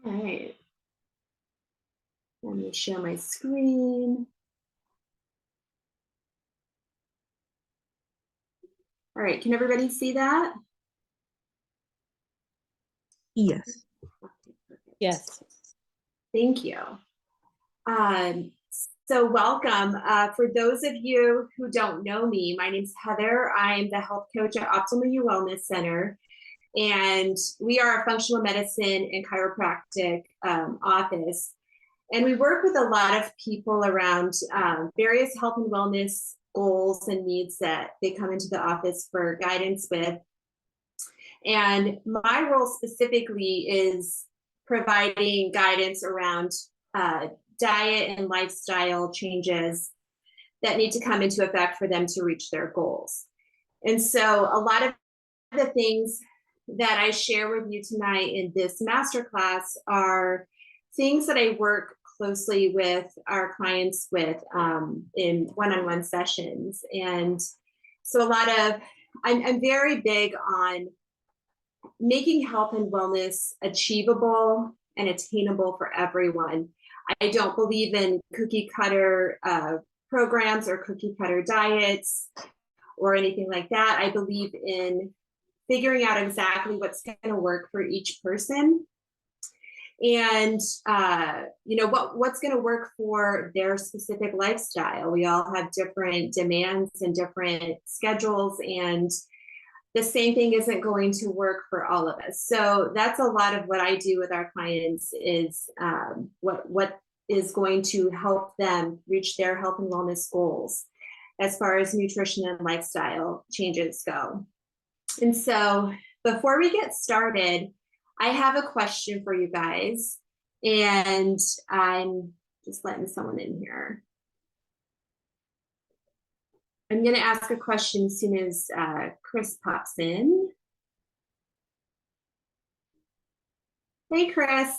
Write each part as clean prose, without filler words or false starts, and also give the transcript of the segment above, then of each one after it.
All right, let me share my screen. All right, can everybody see that? Yes. Okay, perfect. Yes. Thank you. Um, so welcome. For those of you who don't know me, my name's Heather. I'm the health coach at Optimal You Wellness Center. And we are a functional medicine and chiropractic office. And we work with a lot of people around various health and wellness goals and needs that they come into the office for guidance with. And my role specifically is providing guidance around diet and lifestyle changes that need to come into effect for them to reach their goals. And so a lot of the things that I share with you tonight in this masterclass are things that I work closely with our clients with in one-on-one sessions. And so I'm very big on making health and wellness achievable and attainable for everyone. I don't believe in cookie cutter programs or cookie cutter diets or anything like that. I believe in figuring out exactly what's going to work for each person and what's going to work for their specific lifestyle. We all have different demands and different schedules, and the same thing isn't going to work for all of us. So that's a lot of what I do with our clients is what is going to help them reach their health and wellness goals as far as nutrition and lifestyle changes go. And so before we get started, I have a question for you guys, and I'm just letting someone in here. I'm going to ask a question as soon as Chris pops in. Hey, Chris.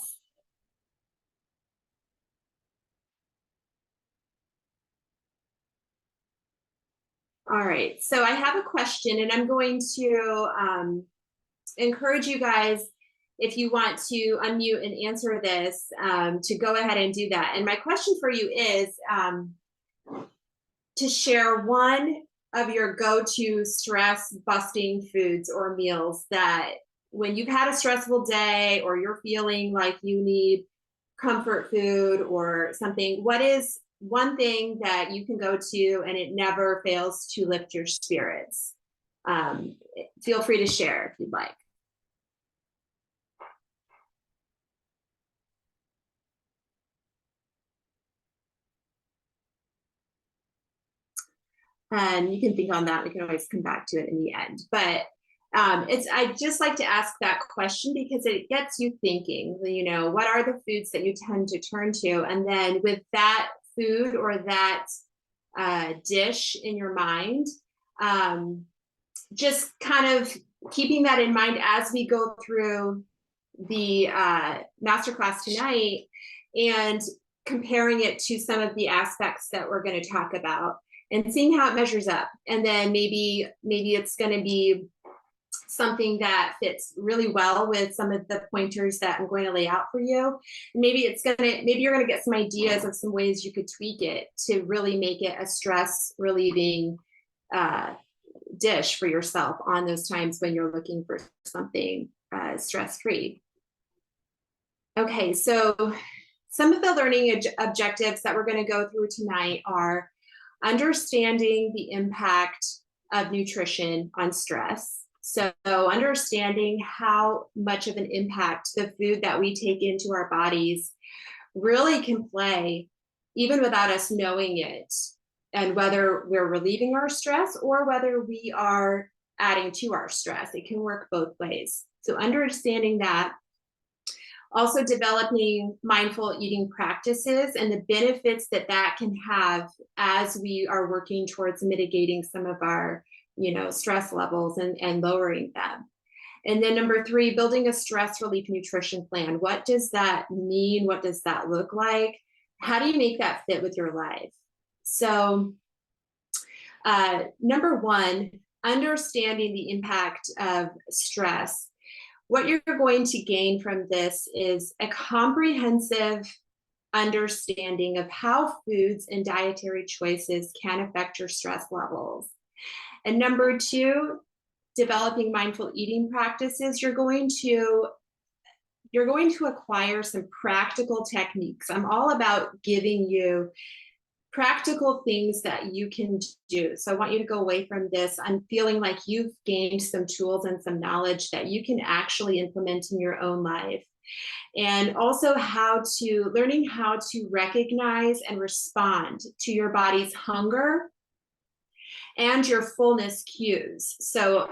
All right, so I have a question, and I'm going to encourage you guys, if you want to unmute and answer this, to go ahead and do that. And my question for you is to share one of your go-to stress busting foods or meals that when you've had a stressful day or you're feeling like you need comfort food or something, what is one thing that you can go to and it never fails to lift your spirits? Feel free to share if you'd like. And you can think on that. We can always come back to it in the end. But I just like to ask that question because it gets you thinking, what are the foods that you tend to turn to? And then with that food or that dish in your mind, just kind of keeping that in mind as we go through the masterclass tonight and comparing it to some of the aspects that we're going to talk about and seeing how it measures up. And then maybe it's going to be something that fits really well with some of the pointers that I'm going to lay out for you. Maybe you're going to get some ideas of some ways you could tweak it to really make it a stress relieving dish for yourself on those times when you're looking for something stress-free. Okay, so some of the learning objectives that we're going to go through tonight are understanding the impact of nutrition on stress. So understanding how much of an impact the food that we take into our bodies really can play even without us knowing it, and whether we're relieving our stress or whether we are adding to our stress. It can work both ways. So understanding that. Also developing mindful eating practices and the benefits that can have as we are working towards mitigating some of our, stress levels and lowering them. And then number 3, building a stress relief nutrition plan. What does that mean? What does that look like? How do you make that fit with your life? So number 1, understanding the impact of stress. what you're going to gain from this is a comprehensive understanding of how foods and dietary choices can affect your stress levels. And number two, developing mindful eating practices, you're going to acquire some practical techniques. I'm all about giving you practical things that you can do. So I want you to go away from this. I'm feeling like you've gained some tools and some knowledge that you can actually implement in your own life. And also learning how to recognize and respond to your body's hunger and your fullness cues. So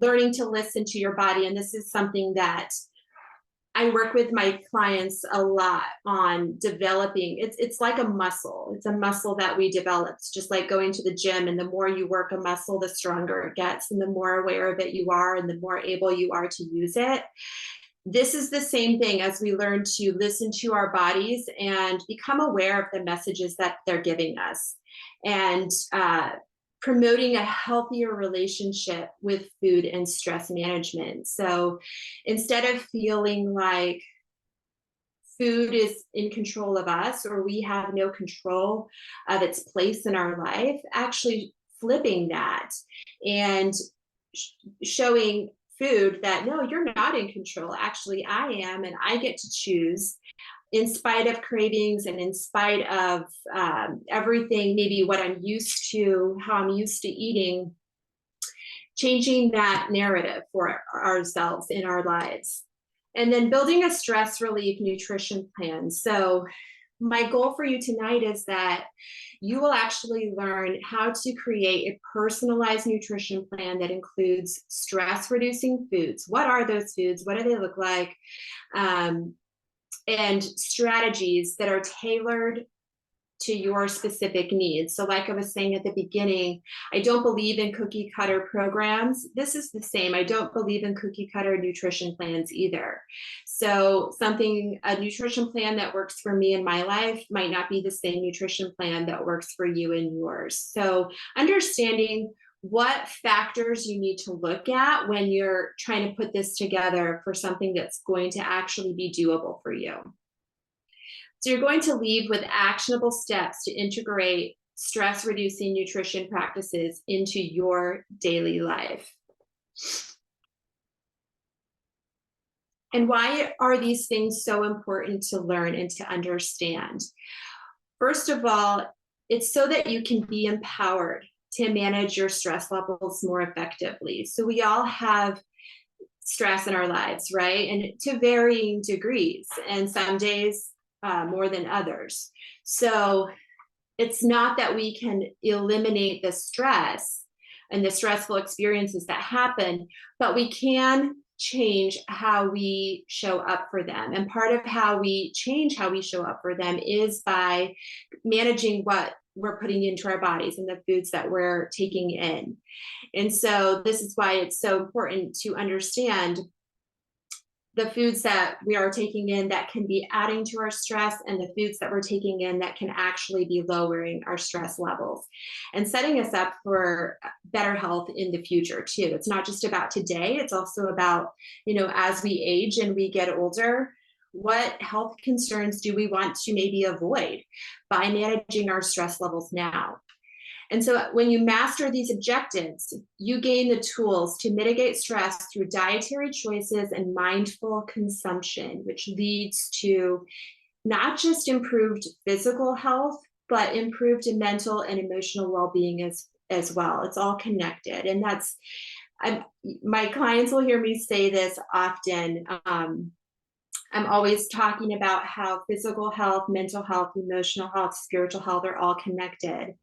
learning to listen to your body. And this is something that I work with my clients a lot on developing. It's like a muscle. It's a muscle that we develop. It's just like going to the gym, and the more you work a muscle, the stronger it gets, and the more aware of it you are, and the more able you are to use it. This is the same thing as we learn to listen to our bodies and become aware of the messages that they're giving us, and promoting a healthier relationship with food and stress management. So instead of feeling like food is in control of us or we have no control of its place in our life, actually flipping that and showing food that no, you're not in control. Actually, I am, and I get to choose in spite of cravings and in spite of everything, maybe what I'm used to, how I'm used to eating, changing that narrative for ourselves in our lives. And then building a stress relief nutrition plan. So my goal for you tonight is that you will actually learn how to create a personalized nutrition plan that includes stress reducing foods. What are those foods? What do they look like? And strategies that are tailored to your specific needs. So like I was saying at the beginning, I don't believe in cookie cutter programs. This is the same. I don't believe in cookie cutter nutrition plans either. So a nutrition plan that works for me in my life might not be the same nutrition plan that works for you in yours. So understanding what factors you need to look at when you're trying to put this together for something that's going to actually be doable for you. So you're going to leave with actionable steps to integrate stress reducing nutrition practices into your daily life. And why are these things so important to learn and to understand? First of all, it's so that you can be empowered to manage your stress levels more effectively. So we all have stress in our lives, right? And to varying degrees, and some days more than others. So it's not that we can eliminate the stress and the stressful experiences that happen, but we can change how we show up for them. And part of how we change how we show up for them is by managing what we're putting into our bodies and the foods that we're taking in. And so this is why it's so important to understand the foods that we are taking in that can be adding to our stress, and the foods that we're taking in that can actually be lowering our stress levels and setting us up for better health in the future too. It's not just about today, it's also about, as we age and we get older, what health concerns do we want to maybe avoid by managing our stress levels now? And so when you master these objectives, you gain the tools to mitigate stress through dietary choices and mindful consumption, which leads to not just improved physical health, but improved mental and emotional well-being as well. It's all connected. And my clients will hear me say this often. I'm always talking about how physical health, mental health, emotional health, spiritual health are all connected.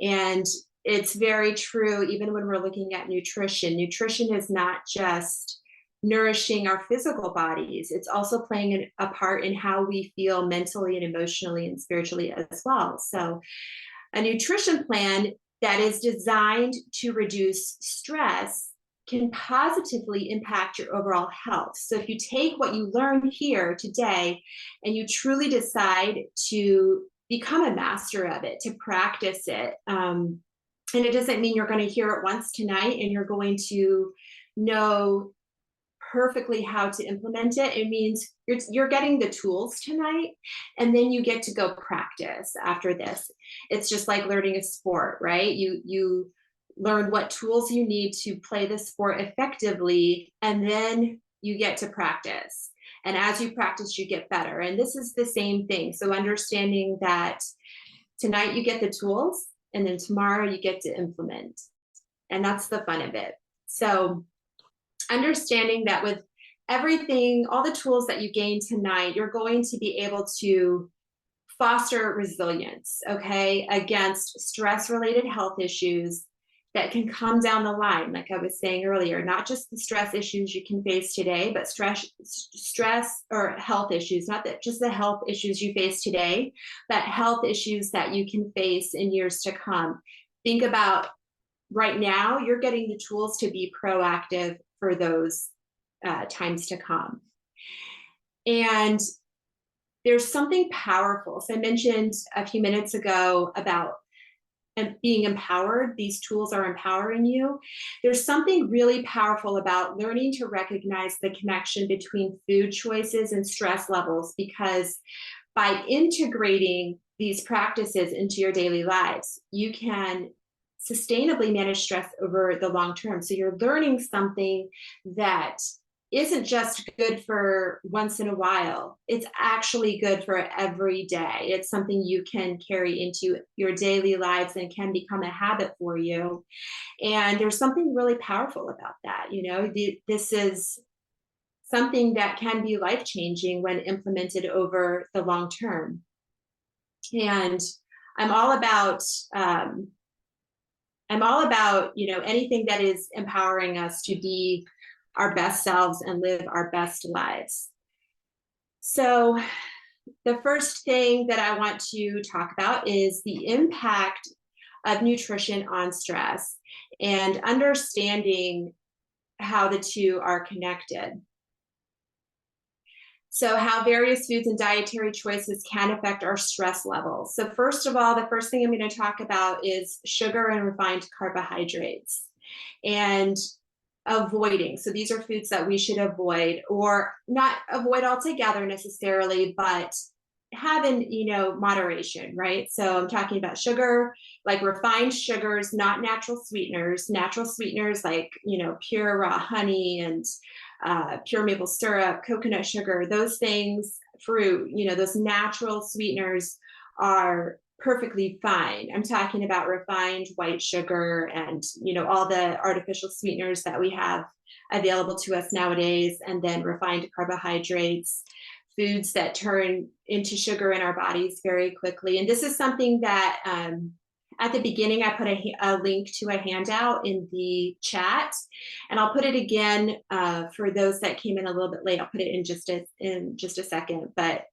And it's very true, even when we're looking at nutrition. Nutrition is not just nourishing our physical bodies, it's also playing a part in how we feel mentally and emotionally and spiritually as well. So a nutrition plan that is designed to reduce stress can positively impact your overall health. So if you take what you learned here today and you truly decide to become a master of it, to practice it, and it doesn't mean you're going to hear it once tonight and you're going to know perfectly how to implement it. It means you're getting the tools tonight, and then you get to go practice after this. It's just like learning a sport, right? You learn what tools you need to play the sport effectively, and then you get to practice. And as you practice, you get better. And this is the same thing. So understanding that tonight you get the tools, and then tomorrow you get to implement. And that's the fun of it. So understanding that with everything, all the tools that you gain tonight, you're going to be able to foster resilience, okay, against stress-related health issues that can come down the line, like I was saying earlier, not just the stress issues you can face today, but stress or health issues, not that just the health issues you face today, but health issues that you can face in years to come. Think about right now, you're getting the tools to be proactive for those times to come. And there's something powerful. So I mentioned a few minutes ago about being empowered. These tools are empowering you. There's something really powerful about learning to recognize the connection between food choices and stress levels, because by integrating these practices into your daily lives, you can sustainably manage stress over the long term. So you're learning something that isn't just good for once in a while. It's actually good for every day. It's something you can carry into your daily lives and can become a habit for you. And there's something really powerful about that. You know, this is something that can be life-changing when implemented over the long term. And I'm all about you know, anything that is empowering us to be our best selves and live our best lives. So the first thing that I want to talk about is the impact of nutrition on stress and understanding how the two are connected. So how various foods and dietary choices can affect our stress levels. So first of all, the first thing I'm going to talk about is sugar and refined carbohydrates and avoiding. So these are foods that we should avoid, or not avoid altogether necessarily, but have in, you know, moderation, right? So I'm talking about sugar, like refined sugars, not natural sweeteners like, you know, pure raw honey and pure maple syrup, coconut sugar, those things, fruit, you know, those natural sweeteners are perfectly fine. I'm talking about refined white sugar and, you know, all the artificial sweeteners that we have available to us nowadays, and then refined carbohydrates, foods that turn into sugar in our bodies very quickly. And this is something that at the beginning, I put a link to a handout in the chat, and I'll put it again for those that came in a little bit late. I'll put it in just a second, but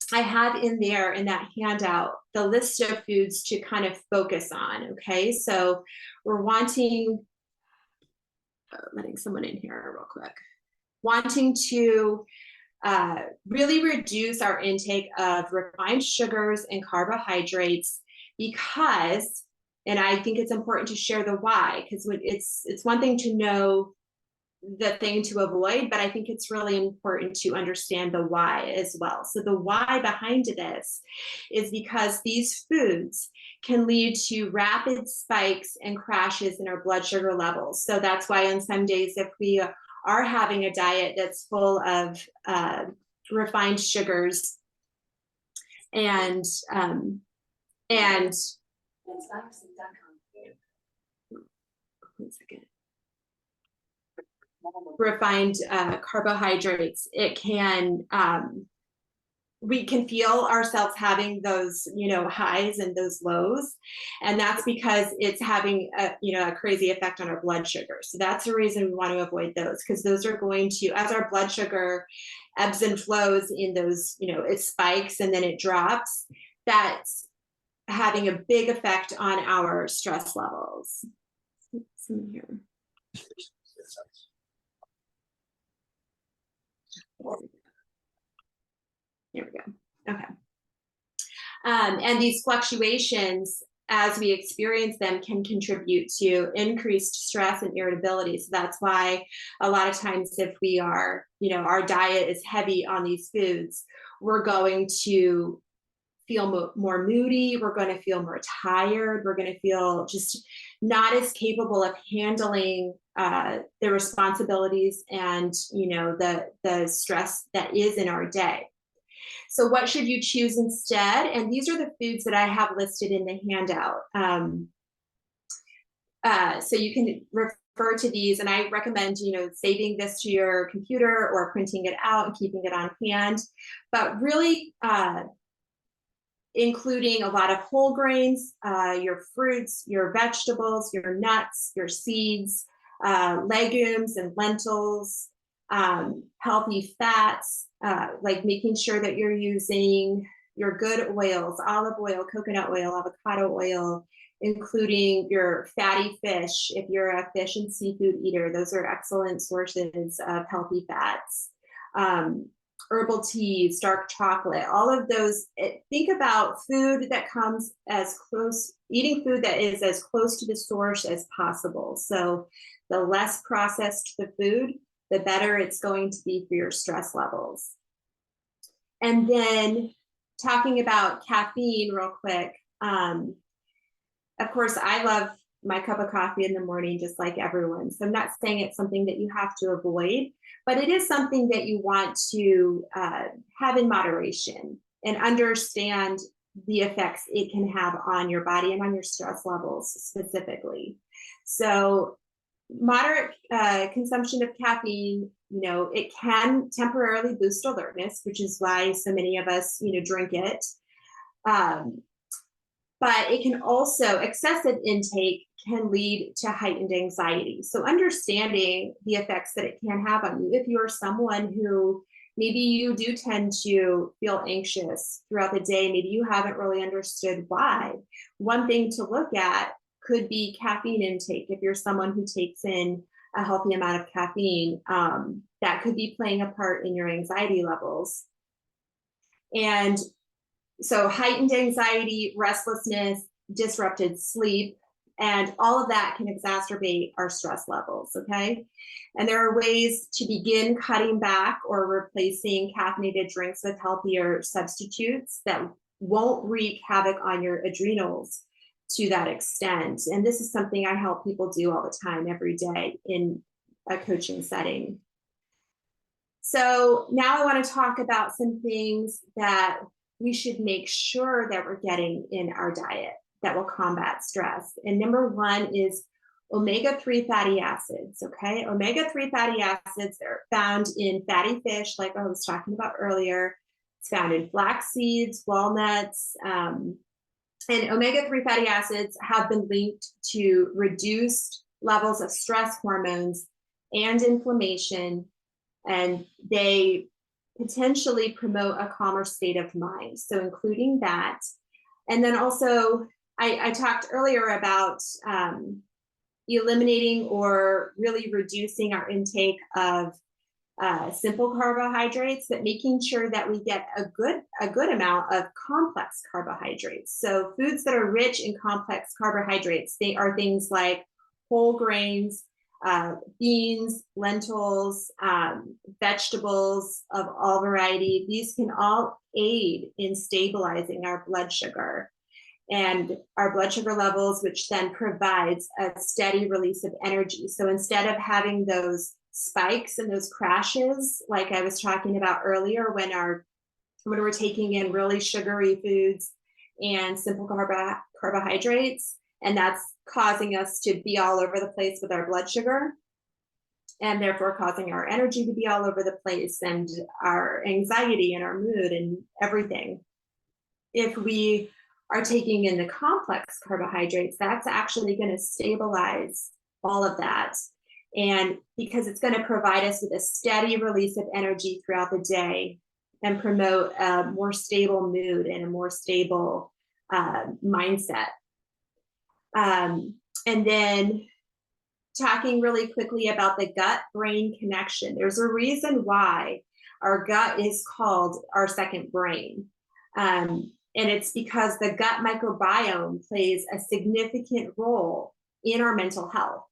I have in there in that handout the list of foods to kind of focus on. Okay, so we're wanting, letting someone in here real quick, wanting to really reduce our intake of refined sugars and carbohydrates, because, and I think it's important to share the why, because it's one thing to know the thing to avoid, but I think it's really important to understand the why as well. So the why behind this is because these foods can lead to rapid spikes and crashes in our blood sugar levels. So that's why on some days, if we are having a diet that's full of refined sugars and one second, refined carbohydrates, it can we can feel ourselves having those, you know, highs and those lows, and that's because it's having a, you know, a crazy effect on our blood sugar. So that's the reason we want to avoid those, because those are going to, as our blood sugar ebbs and flows in those, you know, it spikes and then it drops, that's having a big effect on our stress levels. Here. Here we go. Okay. And these fluctuations as we experience them, can contribute to increased stress and irritability. So that's why a lot of times if we are, our diet is heavy on these foods, we're going to feel more moody, we're going to feel more tired, we're going to feel just not as capable of handling the responsibilities and the stress that is in our day. So what should you choose instead? And these are the foods that I have listed in the handout. So you can refer to these, and I recommend, saving this to your computer or printing it out and keeping it on hand, but really including a lot of whole grains, your fruits, your vegetables, your nuts, your seeds, legumes and lentils, healthy fats, like making sure that you're using your good oils, olive oil, coconut oil, avocado oil, including your fatty fish. If you're a fish and seafood eater, those are excellent sources of healthy fats. Herbal teas, dark chocolate, all of those. Think about food that comes eating food that is as close to the source as possible. So the less processed the food, the better it's going to be for your stress levels. And then talking about caffeine real quick. Of course, I love my cup of coffee in the morning, just like everyone. So I'm not saying it's something that you have to avoid, but it is something that you want to have in moderation and understand the effects it can have on your body and on your stress levels specifically. So moderate consumption of caffeine, it can temporarily boost alertness, which is why so many of us, drink it. But it can also, excessive intake can lead to heightened anxiety. So understanding the effects that it can have on you, if you're someone who maybe you do tend to feel anxious throughout the day, maybe you haven't really understood why. One thing to look at could be caffeine intake. If you're someone who takes in a healthy amount of caffeine, that could be playing a part in your anxiety levels. And so heightened anxiety, restlessness, disrupted sleep, and all of that can exacerbate our stress levels, okay? And there are ways to begin cutting back or replacing caffeinated drinks with healthier substitutes that won't wreak havoc on your adrenals to that extent. And this is something I help people do all the time, every day in a coaching setting. So now I want to talk about some things that we should make sure that we're getting in our diet that will combat stress. And number one is omega-3 fatty acids, okay? Omega-3 fatty acids are found in fatty fish, like I was talking about earlier. It's found in flax seeds, walnuts, and omega-3 fatty acids have been linked to reduced levels of stress hormones and inflammation, and they potentially promote a calmer state of mind. So including that. And then also, I talked earlier about eliminating or really reducing our intake of simple carbohydrates, but making sure that we get a good amount of complex carbohydrates. So foods that are rich in complex carbohydrates, they are things like whole grains, beans, lentils, vegetables of all variety. These can all aid in stabilizing our blood sugar and our blood sugar levels, which then provides a steady release of energy. So instead of having those spikes and those crashes, like I was talking about earlier, when we're taking in really sugary foods and simple carbohydrates, and that's causing us to be all over the place with our blood sugar, and therefore causing our energy to be all over the place and our anxiety and our mood and everything. If we are taking in the complex carbohydrates, that's actually going to stabilize all of that. And because it's going to provide us with a steady release of energy throughout the day and promote a more stable mood and a more stable mindset. And then talking really quickly about the gut-brain connection. There's a reason why our gut is called our second brain. And it's because the gut microbiome plays a significant role in our mental health.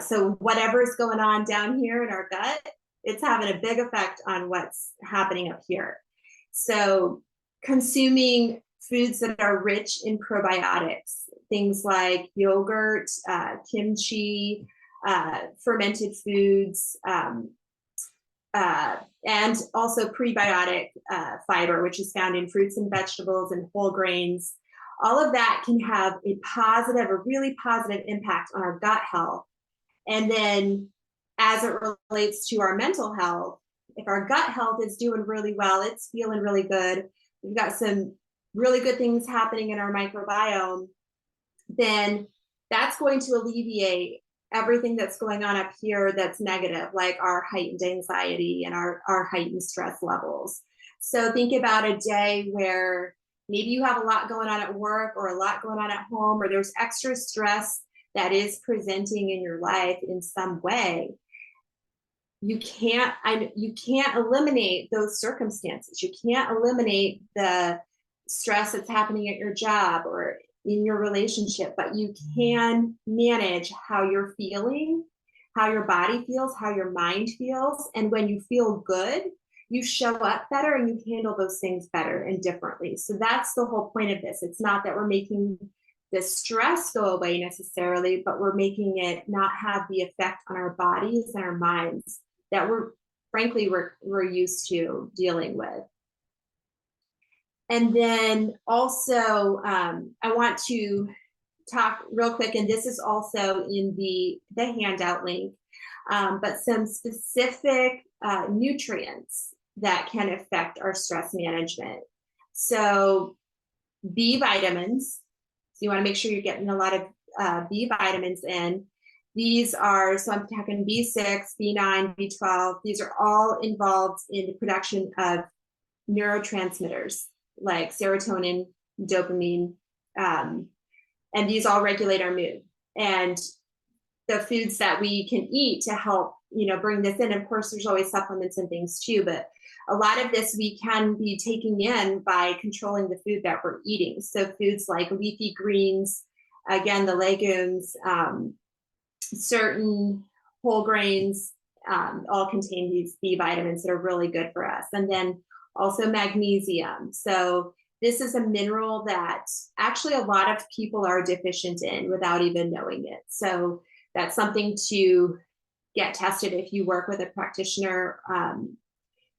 So whatever's going on down here in our gut, it's having a big effect on what's happening up here. So consuming foods that are rich in probiotics, things like yogurt, kimchi, fermented foods, and also prebiotic fiber, which is found in fruits and vegetables and whole grains. All of that can have a really positive impact on our gut health. And then as it relates to our mental health, if our gut health is doing really well, it's feeling really good, we've got some really good things happening in our microbiome, then that's going to alleviate everything that's going on up here that's negative, like our heightened anxiety and our heightened stress levels. So think about a day where maybe you have a lot going on at work or a lot going on at home, or there's extra stress that is presenting in your life in some way. You can't eliminate those circumstances. You can't eliminate the stress that's happening at your job or in your relationship, but you can manage how you're feeling, how your body feels, how your mind feels. And when you feel good, you show up better and you handle those things better and differently. So that's the whole point of this. It's not that we're making the stress go away necessarily, but we're making it not have the effect on our bodies and our minds that we're used to dealing with. And then also, I want to talk real quick, and this is also in the handout link, but some specific nutrients that can affect our stress management. So B vitamins, so you want to make sure you're getting a lot of B vitamins in. These are, so I'm talking B6, B9, B12. These are all involved in the production of neurotransmitters like serotonin, dopamine, and these all regulate our mood. And the foods that we can eat to help, bring this in. Of course, there's always supplements and things too, but a lot of this we can be taking in by controlling the food that we're eating. So foods like leafy greens, again, the legumes, certain whole grains, all contain these B vitamins that are really good for us. And then also magnesium. So this is a mineral that actually a lot of people are deficient in without even knowing it. So that's something to get tested if you work with a practitioner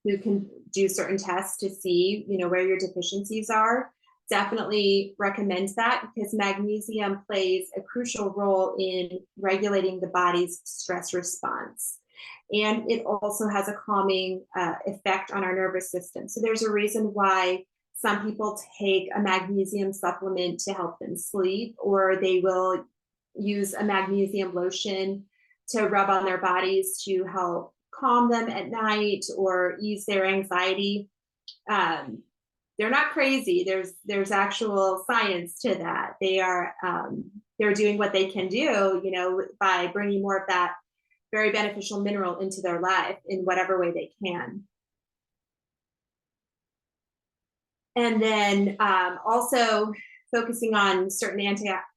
who can do certain tests to see, where your deficiencies are. Definitely recommend that, because magnesium plays a crucial role in regulating the body's stress response. And it also has a calming effect on our nervous system. So there's a reason why some people take a magnesium supplement to help them sleep, or they will use a magnesium lotion to rub on their bodies to help calm them at night or ease their anxiety. They're not crazy. There's actual science to that. They're doing what they can do, by bringing more of that very beneficial mineral into their life in whatever way they can. And then also focusing on certain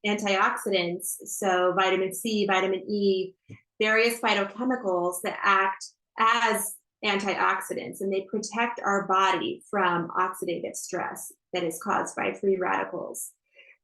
antioxidants, so vitamin C, vitamin E, various phytochemicals that act as antioxidants, and they protect our body from oxidative stress that is caused by free radicals.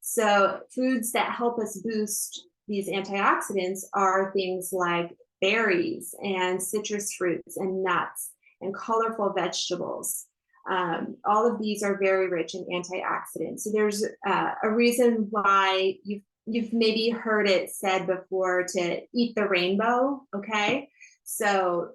So foods that help us boost these antioxidants are things like berries and citrus fruits and nuts and colorful vegetables. All of these are very rich in antioxidants. So there's a reason why you've maybe heard it said before to eat the rainbow. Okay, so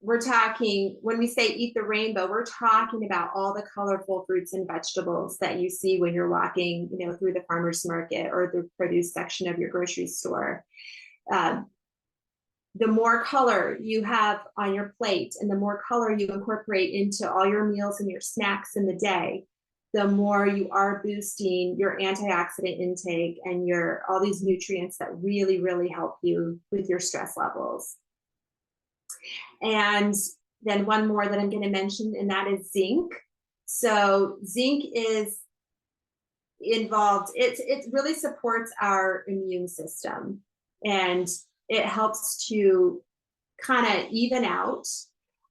we're talking, when we say eat the rainbow, we're talking about all the colorful fruits and vegetables that you see when you're walking, through the farmer's market or the produce section of your grocery store. The more color you have on your plate and the more color you incorporate into all your meals and your snacks in the day, the more you are boosting your antioxidant intake and all these nutrients that really, really help you with your stress levels. And then one more that I'm going to mention, and that is zinc. So zinc is involved, it really supports our immune system, and it helps to kind of even out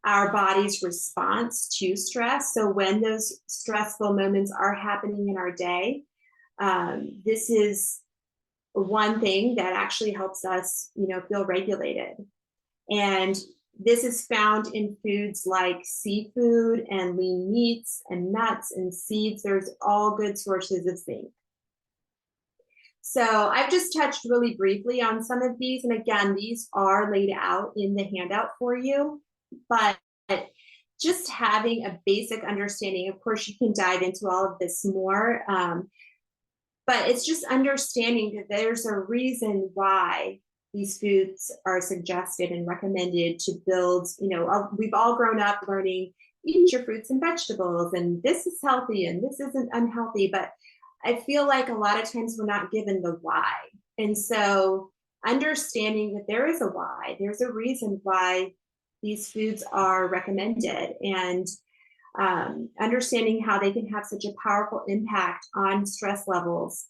our body's response to stress. So when those stressful moments are happening in our day, this is one thing that actually helps us, feel regulated. And this is found in foods like seafood and lean meats and nuts and seeds. There's all good sources of zinc. So I've just touched really briefly on some of these. And again, these are laid out in the handout for you, but just having a basic understanding, of course, you can dive into all of this more, but it's just understanding that there's a reason why these foods are suggested and recommended to build, we've all grown up learning, eat your fruits and vegetables, and this is healthy and this isn't unhealthy, but I feel like a lot of times we're not given the why. And so understanding that there is a why, there's a reason why these foods are recommended, and understanding how they can have such a powerful impact on stress levels.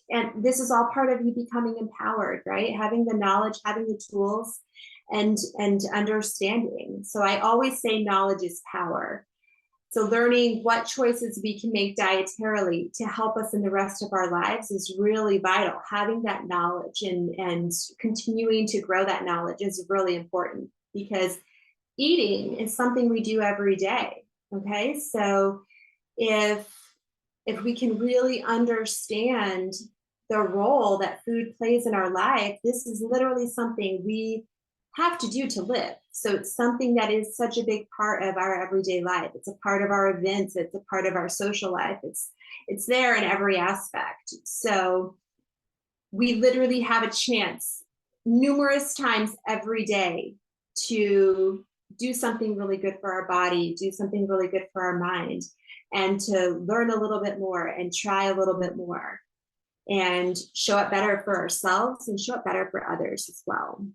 And this is all part of you becoming empowered, right? Having the knowledge, having the tools, and understanding. So I always say knowledge is power. So learning what choices we can make dietarily to help us in the rest of our lives is really vital. Having that knowledge and continuing to grow that knowledge is really important, because eating is something we do every day. Okay, so if we can really understand the role that food plays in our life, this is literally something we have to do to live. So it's something that is such a big part of our everyday life. It's a part of our events. It's a part of our social life. It's there in every aspect. So we literally have a chance numerous times every day to do something really good for our body, do something really good for our mind, and to learn a little bit more and try a little bit more and show up better for ourselves and show up better for others as well.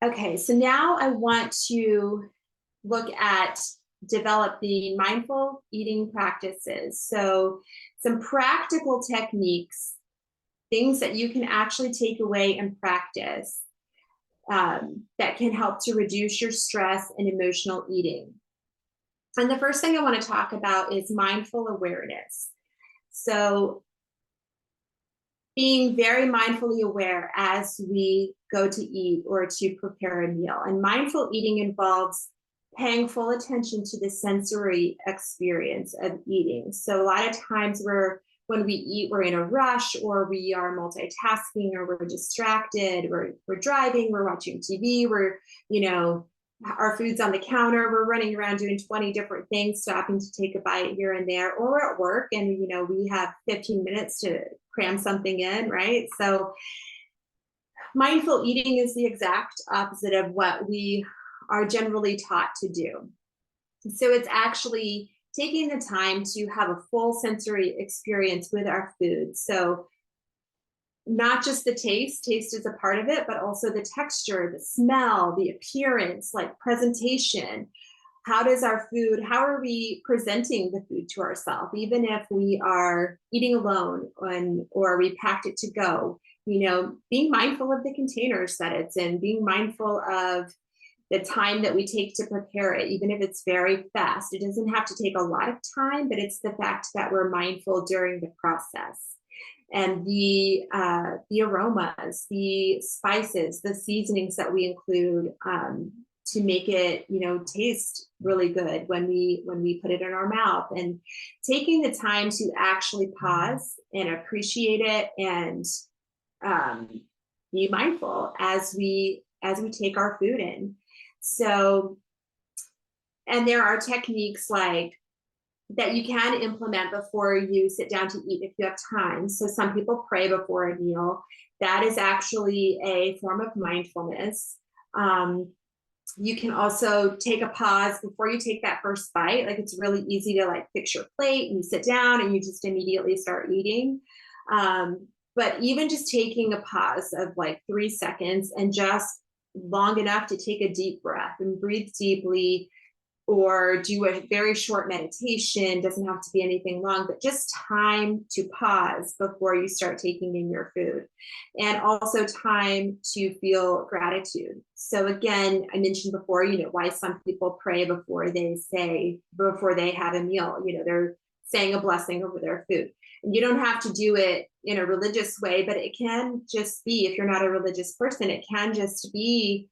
Okay, so now I want to look at developing mindful eating practices. So some practical techniques, things that you can actually take away and practice that can help to reduce your stress and emotional eating. And the first thing I want to talk about is mindful awareness. So being very mindfully aware as we go to eat or to prepare a meal. And mindful eating involves paying full attention to the sensory experience of eating. So a lot of times when we eat, we're in a rush, or we are multitasking, or we're distracted, we're driving, we're watching TV, our food's on the counter, we're running around doing 20 different things, stopping to take a bite here and there, or we're at work and we have 15 minutes to cram something in, right? So mindful eating is the exact opposite of what we are generally taught to do. So it's actually taking the time to have a full sensory experience with our food. So not just the taste is a part of it, but also the texture, the smell, the appearance, like presentation. How are we presenting the food to ourselves? Even if we are eating alone or we packed it to go, being mindful of the containers that it's in, being mindful of the time that we take to prepare it, even if it's very fast. It doesn't have to take a lot of time, but it's the fact that we're mindful during the process. And the aromas, the spices, the seasonings that we include to make it, taste really good when we put it in our mouth, and taking the time to actually pause and appreciate it and be mindful as we take our food in. So, and there are techniques like that you can implement before you sit down to eat if you have time. So some people pray before a meal. That is actually a form of mindfulness. You can also take a pause before you take that first bite. Like, it's really easy to fix your plate and you sit down and you just immediately start eating. But even just taking a pause of 3 seconds and just long enough to take a deep breath and breathe deeply, or do a very short meditation. Doesn't have to be anything long, but just time to pause before you start taking in your food. And also time to feel gratitude. So again, I mentioned before, why some people pray before they have a meal, they're saying a blessing over their food. And you don't have to do it in a religious way, but it can just be, if you're not a religious person, it can just be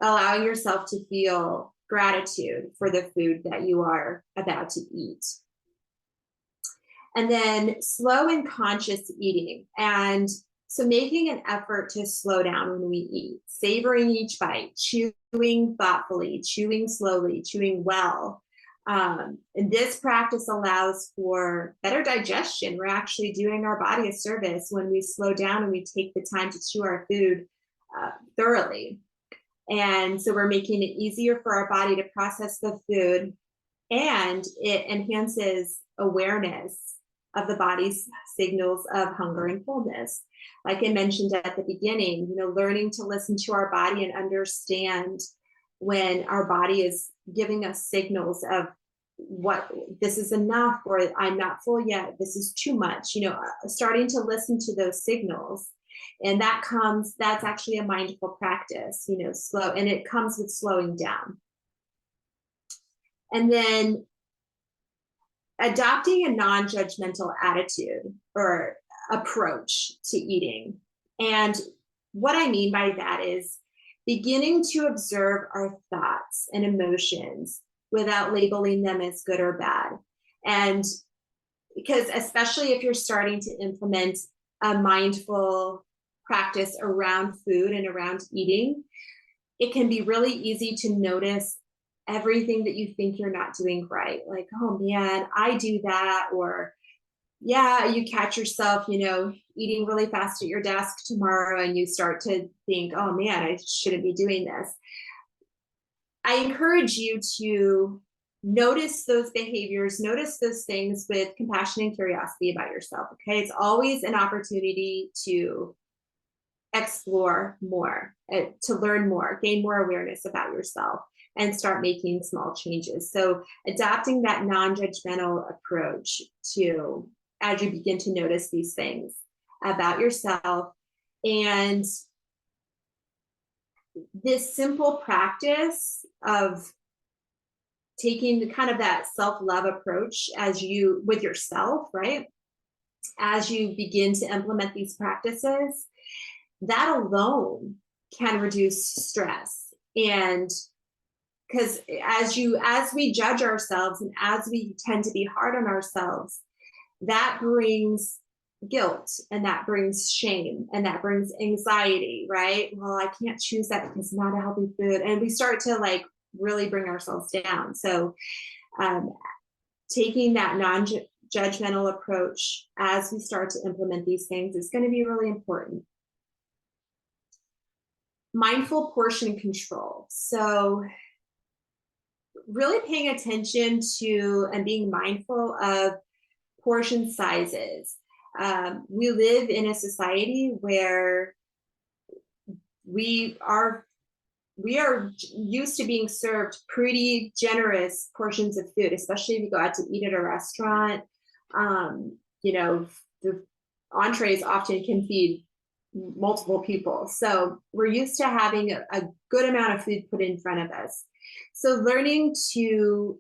allowing yourself to feel gratitude for the food that you are about to eat. And then slow and conscious eating. And so making an effort to slow down when we eat, savoring each bite, chewing thoughtfully, chewing slowly, chewing well. And this practice allows for better digestion. We're actually doing our body a service when we slow down and we take the time to chew our food thoroughly. And so we're making it easier for our body to process the food, and it enhances awareness of the body's signals of hunger and fullness. Like I mentioned at the beginning, learning to listen to our body and understand when our body is giving us signals of what this is enough, or I'm not full yet, this is too much, starting to listen to those signals. And that's actually a mindful practice, slow, and it comes with slowing down. And then adopting a non-judgmental attitude or approach to eating. And what I mean by that is beginning to observe our thoughts and emotions without labeling them as good or bad. And because especially if you're starting to implement a mindful practice around food and around eating, it can be really easy to notice everything that you think you're not doing right. Like, oh man, I do that. Or yeah, you catch yourself, eating really fast at your desk tomorrow, and you start to think, oh man, I shouldn't be doing this. I encourage you to notice those behaviors, notice those things with compassion and curiosity about yourself. Okay. It's always an opportunity to explore more, to learn more, gain more awareness about yourself, and start making small changes. So adopting that non-judgmental approach to, as you begin to notice these things about yourself. And this simple practice of taking the kind of that self-love approach with yourself, right? As you begin to implement these practices, that alone can reduce stress. And because as we judge ourselves and as we tend to be hard on ourselves, that brings guilt, and that brings shame, and that brings anxiety, right? Well, I can't choose that because it's not a healthy food. And we start to really bring ourselves down. So taking that non-judgmental approach as we start to implement these things is going to be really important. Mindful portion control. So really paying attention to and being mindful of portion sizes. We live in a society where we are used to being served pretty generous portions of food, especially if you go out to eat at a restaurant. The entrees often can feed multiple people. So we're used to having a good amount of food put in front of us. So learning to,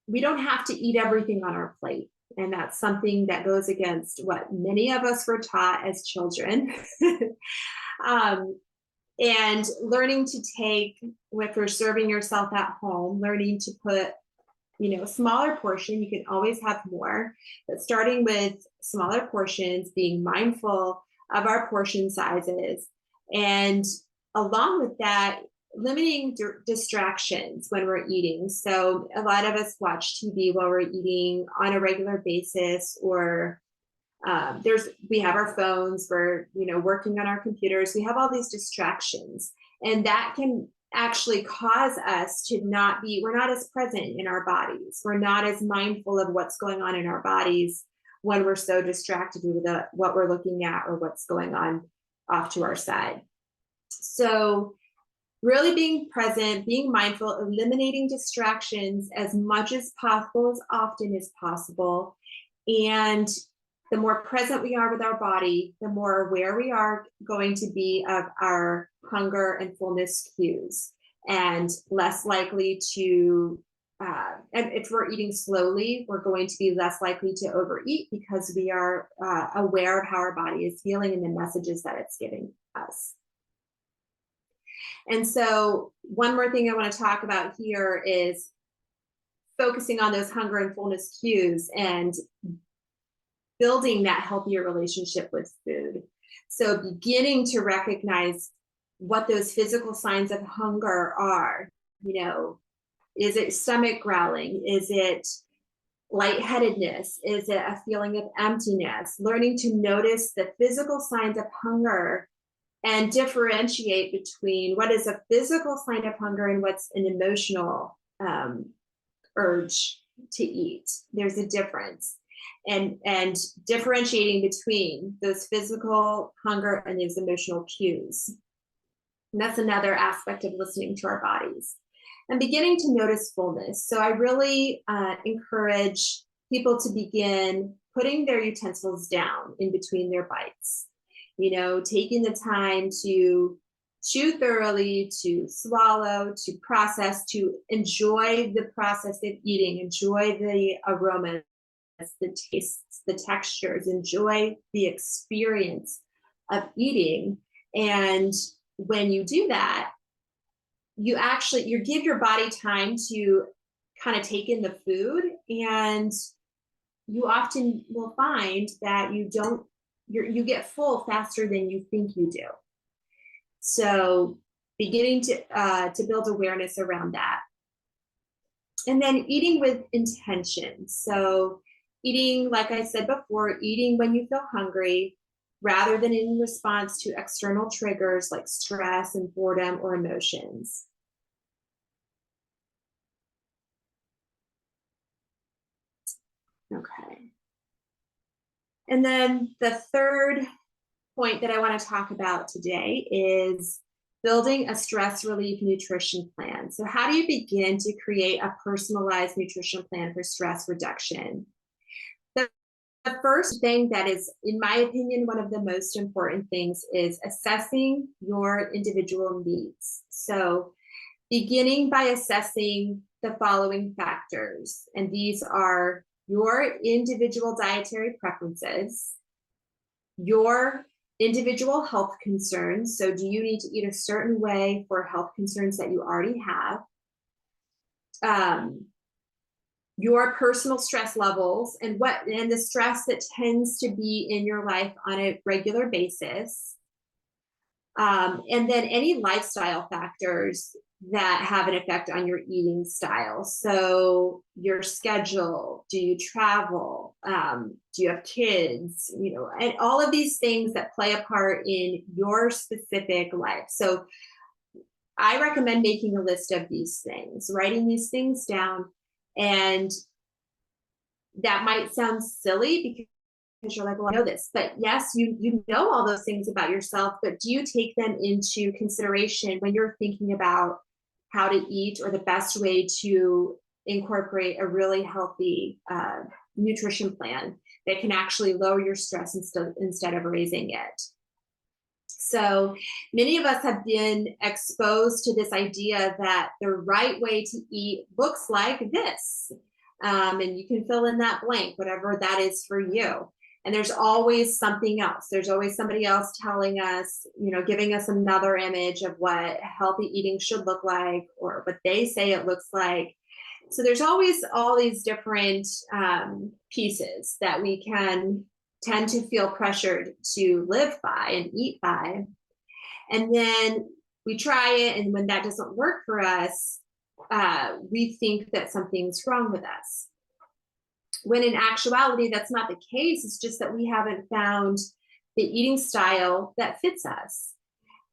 we don't have to eat everything on our plate. And that's something that goes against what many of us were taught as children. And learning to take, if you're serving yourself at home, learning to put, a smaller portion. You can always have more, but starting with smaller portions, being mindful of our portion sizes. And along with that, limiting distractions when we're eating. So a lot of us watch TV while we're eating on a regular basis, or we have our phones, we're working on our computers, we have all these distractions, and that can actually cause us to we're not as present in our bodies, we're not as mindful of what's going on in our bodies when we're so distracted with what we're looking at or what's going on off to our side. So really being present, being mindful, eliminating distractions as much as possible, as often as possible. And the more present we are with our body, the more aware we are going to be of our hunger and fullness cues, and less likely to, and if we're eating slowly, we're going to be less likely to overeat because we are aware of how our body is feeling and the messages that it's giving us. And so one more thing I want to talk about here is focusing on those hunger and fullness cues and building that healthier relationship with food. So beginning to recognize what those physical signs of hunger are. You know, is it stomach growling? Is it lightheadedness? Is it a feeling of emptiness? Learning to notice the physical signs of hunger and differentiate between what is a physical sign of hunger and what's an emotional urge to eat. There's a difference. And differentiating between those physical hunger and those emotional cues. And that's another aspect of listening to our bodies. And beginning to notice fullness. So I really encourage people to begin putting their utensils down in between their bites. You know, taking the time to chew thoroughly, to swallow, to process, to enjoy the process of eating, enjoy the aromas, the tastes, the textures, enjoy the experience of eating. And when you do that, you give your body time to kind of take in the food, and you often will find that you get full faster than you think you do. So beginning to build awareness around that. And then eating with intention. So eating, like I said before, eating when you feel hungry rather than in response to external triggers like stress and boredom or emotions. Okay. And then the third point that I want to talk about today is building a stress relief nutrition plan. So how do you begin to create a personalized nutrition plan for stress reduction? The first thing that is, in my opinion, one of the most important things is assessing your individual needs. So beginning by assessing the following factors, and these are your individual dietary preferences, your individual health concerns. So do you need to eat a certain way for health concerns that you already have? Your personal stress levels and the stress that tends to be in your life on a regular basis. And then any lifestyle factors that have an effect on your eating style. So your schedule, do you travel? Do you have kids? You know, and all of these things that play a part in your specific life. So I recommend making a list of these things, writing these things down. And that might sound silly because you're like, well, I know this, but yes, you know all those things about yourself, but do you take them into consideration when you're thinking about how to eat or the best way to incorporate a really healthy nutrition plan that can actually lower your stress instead of raising it? So many of us have been exposed to this idea that the right way to eat looks like this. And you can fill in that blank, whatever that is for you. And there's always something else. There's always somebody else telling us, you know, giving us another image of what healthy eating should look like or what they say it looks like. So there's always all these different pieces that we can tend to feel pressured to live by and eat by. And then we try it, and when that doesn't work for us, we think that something's wrong with us. When in actuality, that's not the case. It's just that we haven't found the eating style that fits us.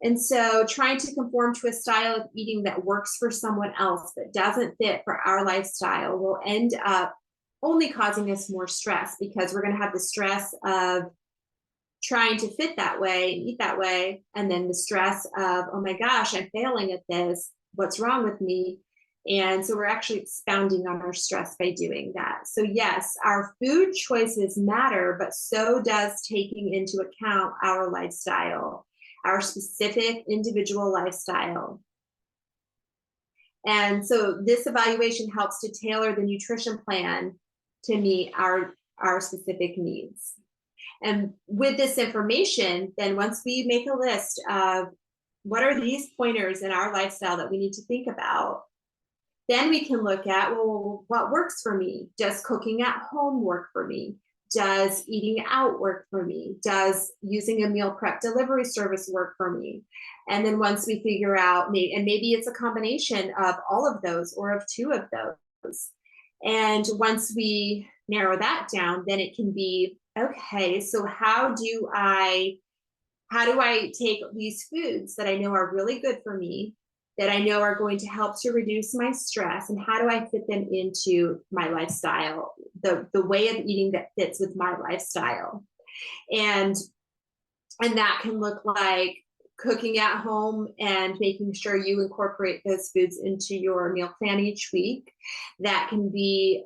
And so trying to conform to a style of eating that works for someone else but doesn't fit for our lifestyle will end up only causing us more stress, because we're going to have the stress of trying to fit that way and eat that way. And then the stress of, oh my gosh, I'm failing at this. What's wrong with me? And so we're actually expounding on our stress by doing that. So yes, our food choices matter, but so does taking into account our lifestyle, our specific individual lifestyle. And so this evaluation helps to tailor the nutrition plan to meet our specific needs. And with this information, then once we make a list of what are these pointers in our lifestyle that we need to think about, then we can look at, well, what works for me? Does cooking at home work for me? Does eating out work for me? Does using a meal prep delivery service work for me? And then once we figure out, and maybe it's a combination of all of those or of two of those. And once we narrow that down, then it can be, okay, so how do I take these foods that I know are really good for me, that I know are going to help to reduce my stress, and how do I fit them into my lifestyle, the way of eating that fits with my lifestyle? And that can look like cooking at home and making sure you incorporate those foods into your meal plan each week. That can be,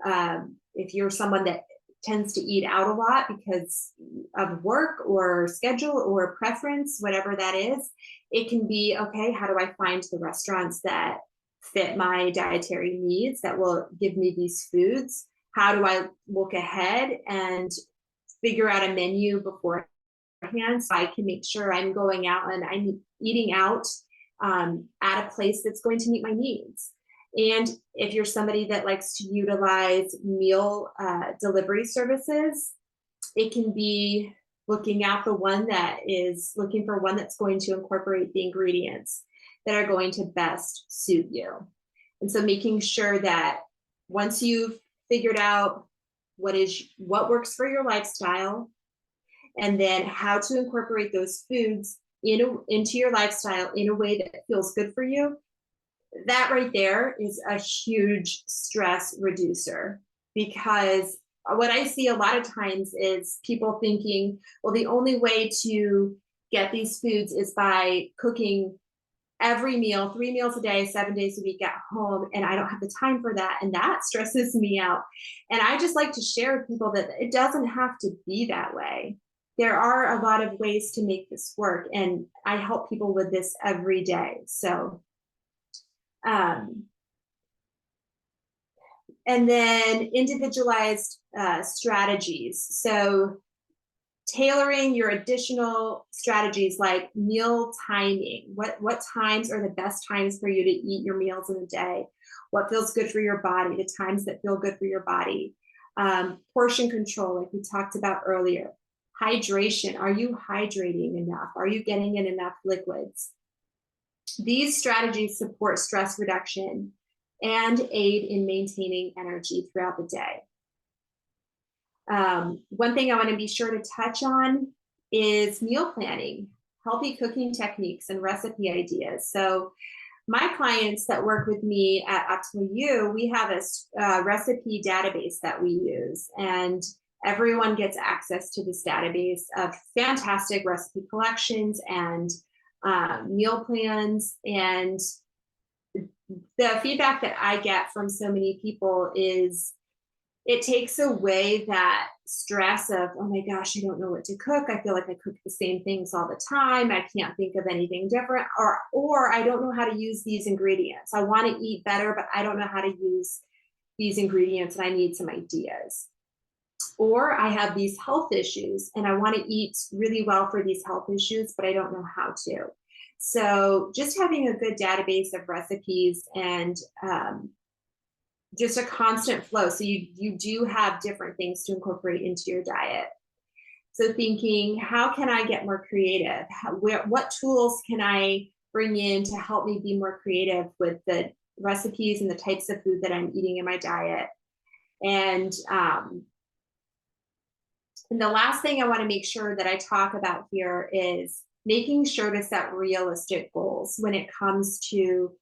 if you're someone that tends to eat out a lot because of work or schedule or preference, whatever that is, it can be, okay, how do I find the restaurants that fit my dietary needs, that will give me these foods? How do I look ahead and figure out a menu beforehand so I can make sure I'm going out and I'm eating out at a place that's going to meet my needs? And if you're somebody that likes to utilize meal delivery services, it can be looking out for one that is looking for one that's going to incorporate the ingredients that are going to best suit you. And so making sure that once you've figured out what works for your lifestyle, and then how to incorporate those foods into your lifestyle in a way that feels good for you, that right there is a huge stress reducer. Because what I see a lot of times is people thinking, well, the only way to get these foods is by cooking every meal, 3 meals a day, 7 days a week at home, and I don't have the time for that, and that stresses me out. And I just like to share with people that it doesn't have to be that way. There are a lot of ways to make this work, and I help people with this every day. So and then individualized strategies. So tailoring your additional strategies like meal timing. What times are the best times for you to eat your meals in a day? What feels good for your body, the times that feel good for your body. Portion control, like we talked about earlier. Hydration, are you hydrating enough? Are you getting in enough liquids? These strategies support stress reduction and aid in maintaining energy throughout the day. One thing I want to be sure to touch on is meal planning, healthy cooking techniques, and recipe ideas. So my clients that work with me at Optimal You, we have a recipe database that we use, and everyone gets access to this database of fantastic recipe collections and meal plans. And the feedback that I get from so many people is it takes away that stress of, oh my gosh, I don't know what to cook. I feel like I cook the same things all the time. I can't think of anything different, or I don't know how to use these ingredients. I want to eat better, but I don't know how to use these ingredients and I need some ideas. Or I have these health issues and I want to eat really well for these health issues, but I don't know how to. So just having a good database of recipes and just a constant flow. So you do have different things to incorporate into your diet. So thinking, how can I get more creative? What tools can I bring in to help me be more creative with the recipes and the types of food that I'm eating in my diet? And the last thing I want to make sure that I talk about here is making sure to set realistic goals when it comes to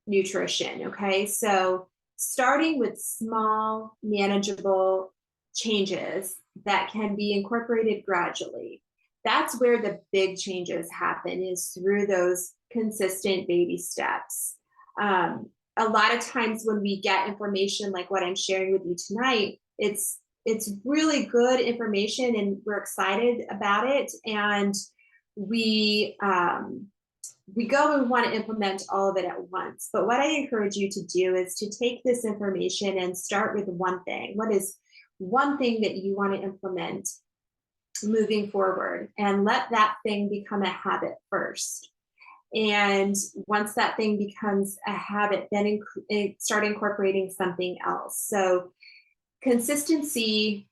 nutrition, okay? So starting with small, manageable changes that can be incorporated gradually. that's where the big changes happen, is through those consistent baby steps. A lot of times when we get information like what I'm sharing with you tonight, it's really good information and we're excited about it, and we go and want to implement all of it at once. But what I encourage you to do is to take this information and start with one thing. What is one thing that you want to implement moving forward, and let that thing become a habit first. And once that thing becomes a habit, then start incorporating something else. So consistency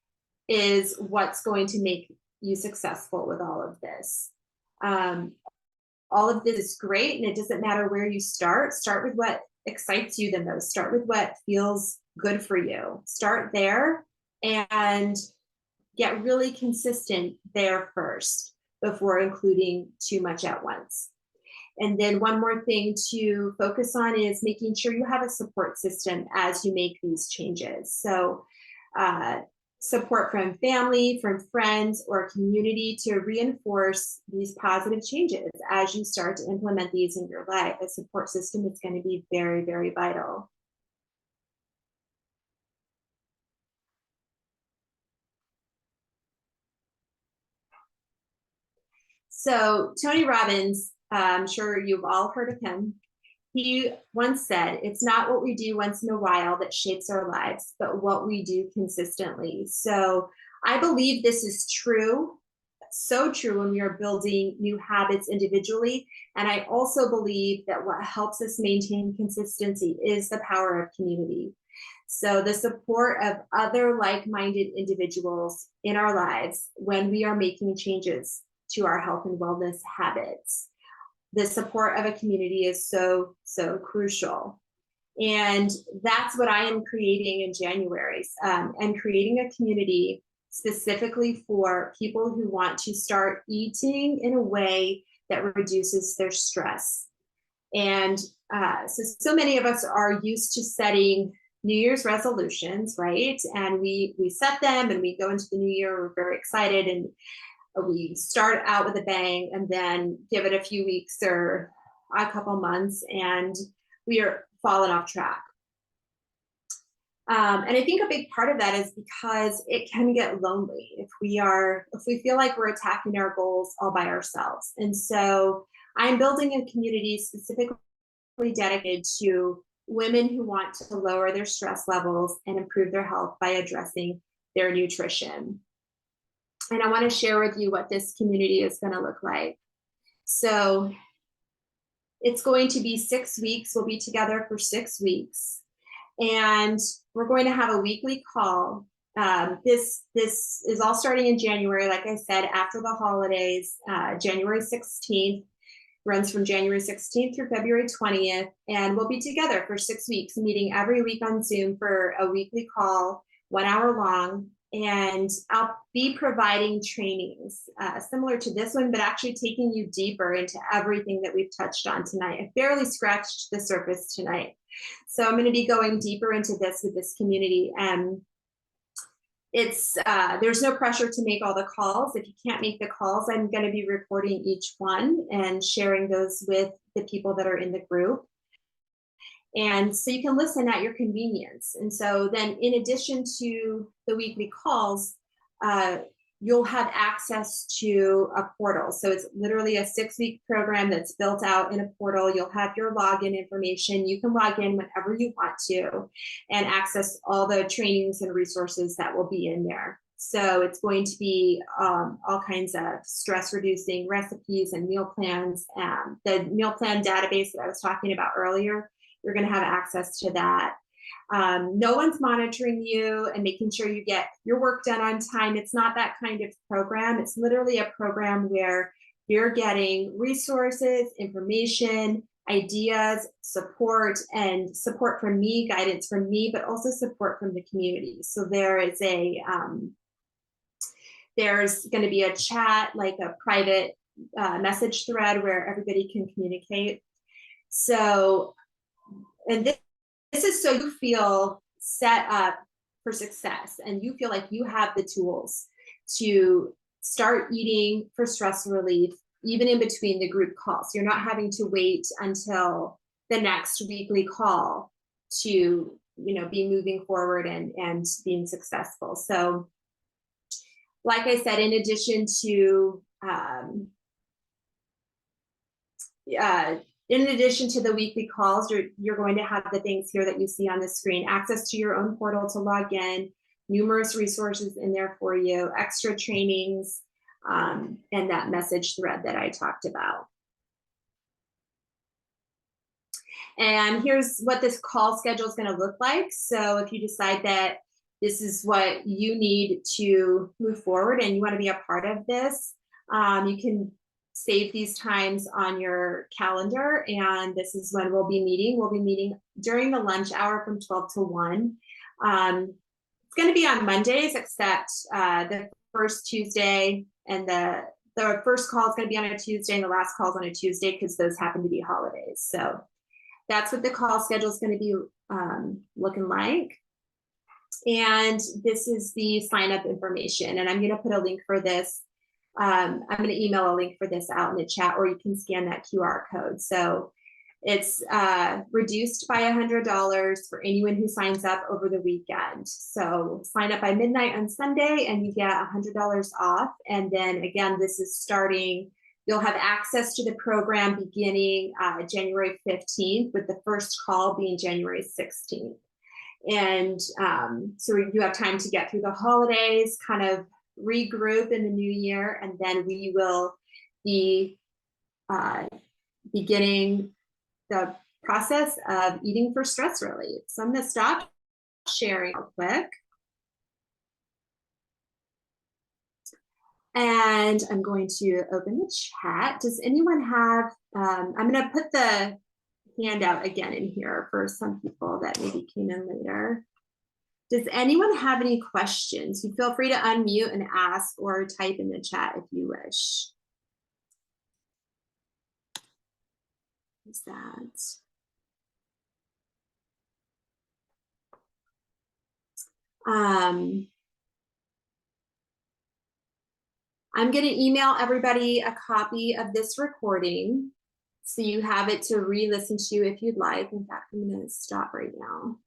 is what's going to make you successful with all of this. All of this is great, and it doesn't matter where you start. Start with what excites you the most. Start with what feels good for you. Start there and get really consistent there first before including too much at once. And then one more thing to focus on is making sure you have a support system as you make these changes. So support from family, from friends, or community to reinforce these positive changes as you start to implement these in your life. A support system is going to be very, very vital. So Tony Robbins, I'm sure you've all heard of him. He once said, "It's not what we do once in a while that shapes our lives, but what we do consistently." So I believe this is true, so true when we are building new habits individually. And I also believe that what helps us maintain consistency is the power of community. So the support of other like-minded individuals in our lives when we are making changes to our health and wellness habits. The support of a community is so, so crucial. And that's what I am creating in January. I'm creating a community specifically for people who want to start eating in a way that reduces their stress. And so many of us are used to setting New Year's resolutions, right? And we set them and we go into the new year, we're very excited, and we start out with a bang and then give it a few weeks or a couple months and we are falling off track. And I think a big part of that is because it can get lonely if we feel like we're attacking our goals all by ourselves. And so I'm building a community specifically dedicated to women who want to lower their stress levels and improve their health by addressing their nutrition. And I want to share with you what this community is going to look like. So it's going to be 6 weeks. We'll be together for 6 weeks. And we're going to have a weekly call. This is all starting in January, like I said, after the holidays, January 16th. Runs from January 16th through February 20th. And we'll be together for 6 weeks, meeting every week on Zoom for a weekly call, 1 hour long. And I'll be providing trainings similar to this one, but actually taking you deeper into everything that we've touched on tonight. I barely scratched the surface tonight. So I'm going to be going deeper into this with this community. And there's no pressure to make all the calls. If you can't make the calls, I'm going to be recording each one and sharing those with the people that are in the group. And so you can listen at your convenience. And so then in addition to the weekly calls, you'll have access to a portal. So it's literally a 6-week program that's built out in a portal. You'll have your login information. You can log in whenever you want to and access all the trainings and resources that will be in there. So it's going to be all kinds of stress reducing recipes and meal plans. The meal plan database that I was talking about earlier, you're going to have access to that. No one's monitoring you and making sure you get your work done on time. It's not that kind of program. It's literally a program where you're getting resources, information, ideas, support, and support from me, guidance from me, but also support from the community. So there's going to be a chat, like a private message thread where everybody can communicate. So, and this is so you feel set up for success and you feel like you have the tools to start eating for stress relief, even in between the group calls. You're not having to wait until the next weekly call to, be moving forward and being successful. So, like I said, in addition to the weekly calls, you're going to have the things here that you see on the screen: access to your own portal to log in, numerous resources in there for you, extra trainings, and that message thread that I talked about. And here's what this call schedule is going to look like. So if you decide that this is what you need to move forward and you want to be a part of this, you can save these times on your calendar, and this is when we'll be meeting. We'll be meeting during the lunch hour from 12 to 1. It's going to be on Mondays, except the first Tuesday and the first call is going to be on a Tuesday and the last call is on a Tuesday because those happen to be holidays. So that's what the call schedule is going to be looking like. And this is the sign up information, and I'm going to put a link for this. I'm going to email a link for this out in the chat, or you can scan that QR code. So it's reduced by $100 for anyone who signs up over the weekend. So sign up by midnight on Sunday and you get $100 off. And then again, this is starting, you'll have access to the program beginning January 15th, with the first call being January 16th. And so you have time to get through the holidays, kind of regroup in the new year, and then we will be beginning the process of eating for stress relief. So I'm going to stop sharing real quick. And I'm going to open the chat. Does anyone have, I'm going to put the handout again in here for some people that maybe came in later. Does anyone have any questions? You feel free to unmute and ask, or type in the chat if you wish. What's that? I'm going to email everybody a copy of this recording so you have it to re-listen to if you'd like. In fact, I'm going to stop right now.